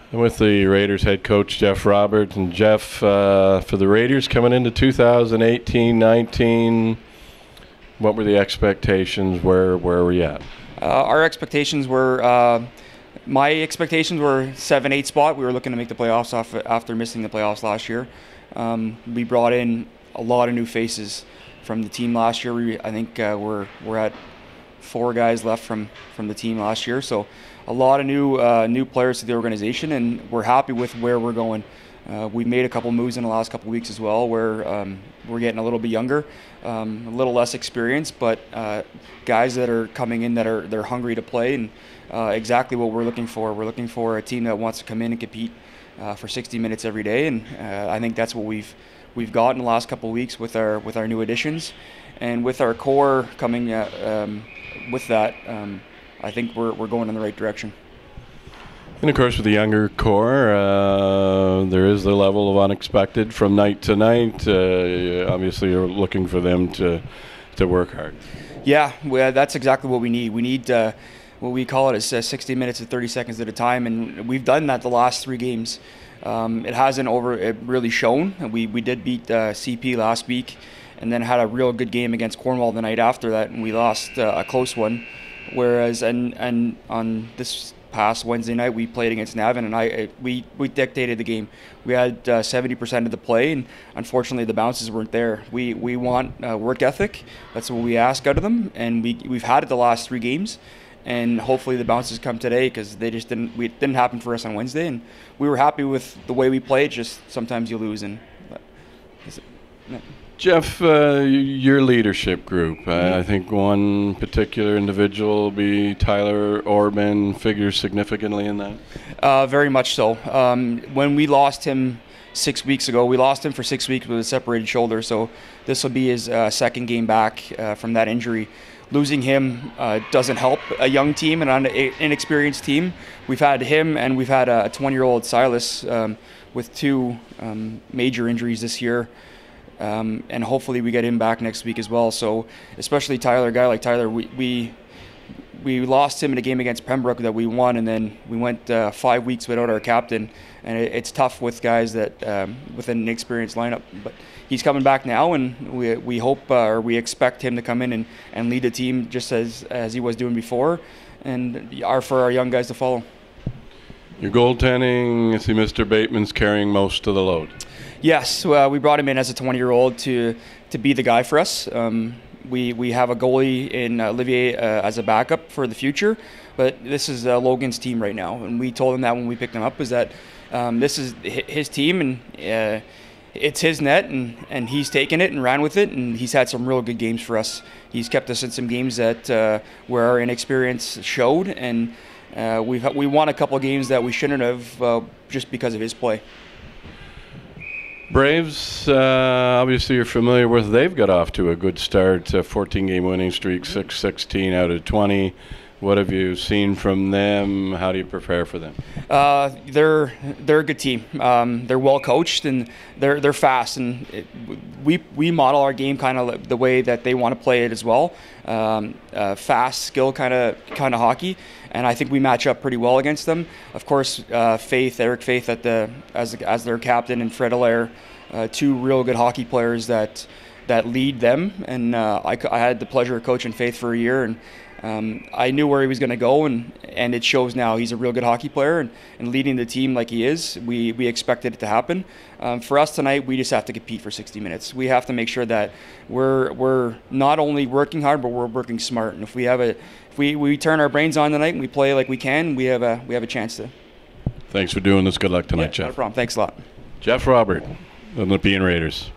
With the Raiders head coach Jeff Roberts. And Jeff, for the Raiders coming into 2018-19, what were the expectations? Where were we at? Our expectations were, my expectations were 7-8 spot. We were looking to make the playoffs after missing the playoffs last year. We brought in a lot of new faces from the team last year. I think we're at 4 guys left from the team last year. So a lot of new players to the organization, and we're happy with where we're going. We've made a couple moves in the last couple of weeks as well, where we're getting a little bit younger, a little less experienced, but guys that are coming in they're hungry to play, and exactly what we're looking for. We're looking for a team that wants to come in and compete for 60 minutes every day, and I think that's what we've got in the last couple of weeks with our new additions, and with our core coming with that. I think we're going in the right direction. And of course, with the younger core, there is the level of unexpected from night to night. Obviously, you're looking for them to work hard. Yeah, that's exactly what we need. We need what we call it is 60 minutes and 30 seconds at a time, and we've done that the last 3 games. It hasn't really shown. We did beat CP last week, and then had a real good game against Cornwall the night after that, and we lost a close one. Whereas and on this past Wednesday night we played against Navan, and we dictated the game. We had 70% of the play, and unfortunately the bounces weren't there. We want work ethic. That's what we ask out of them, and we've had it the last 3 games, and hopefully the bounces come today, because they just didn't happen for us on Wednesday, and we were happy with the way we played. Just sometimes you lose, and Jeff, your leadership group, I think one particular individual will be Tyler Orban, figures significantly in that? Very much so. When we lost him 6 weeks ago, we lost him for 6 weeks with a separated shoulder, so this will be his second game back from that injury. Losing him doesn't help a young team and an inexperienced team. We've had him, and we've had a 20-year-old Silas with 2 major injuries this year. And hopefully we get him back next week as well. So especially Tyler, a guy like Tyler, we lost him in a game against Pembroke that we won, and then we went 5 weeks without our captain, and it's tough with guys that with an inexperienced lineup. But he's coming back now, and we hope or we expect him to come in and lead the team just as he was doing before, and for our young guys to follow. Your goaltending, I see Mr. Bateman's carrying most of the load. Yes, we brought him in as a 20-year-old to be the guy for us. We have a goalie in Olivier as a backup for the future, but this is Logan's team right now, and we told him that when we picked him up, is that this is his team, and it's his net, and he's taken it and ran with it, and he's had some real good games for us. He's kept us in some games that where our inexperience showed, and we won a couple of games that we shouldn't have just because of his play. Braves, obviously you're familiar with. They've got off to a good start, 14-game winning streak, 6-16 out of 20. What have you seen from them? How do you prepare for them? They're a good team. They're well coached, and they're fast, and we model our game kind of the way that they want to play it as well. Fast, skill kind of hockey, and I think we match up pretty well against them. Of course, Eric Faith as their captain, and Fred Allaire, 2 real good hockey players that lead them. And I had the pleasure of coaching Faith for a year, and I knew where he was going to go, and it shows now. He's a real good hockey player, and leading the team like he is, we expected it to happen. For us tonight, we just have to compete for 60 minutes. We have to make sure that we're not only working hard, but we're working smart. And if we turn our brains on tonight and we play like we can, we have a chance to. Thanks for doing this. Good luck tonight, Jeff. No problem. Thanks a lot. Jeff Robert, the Nepean Raiders.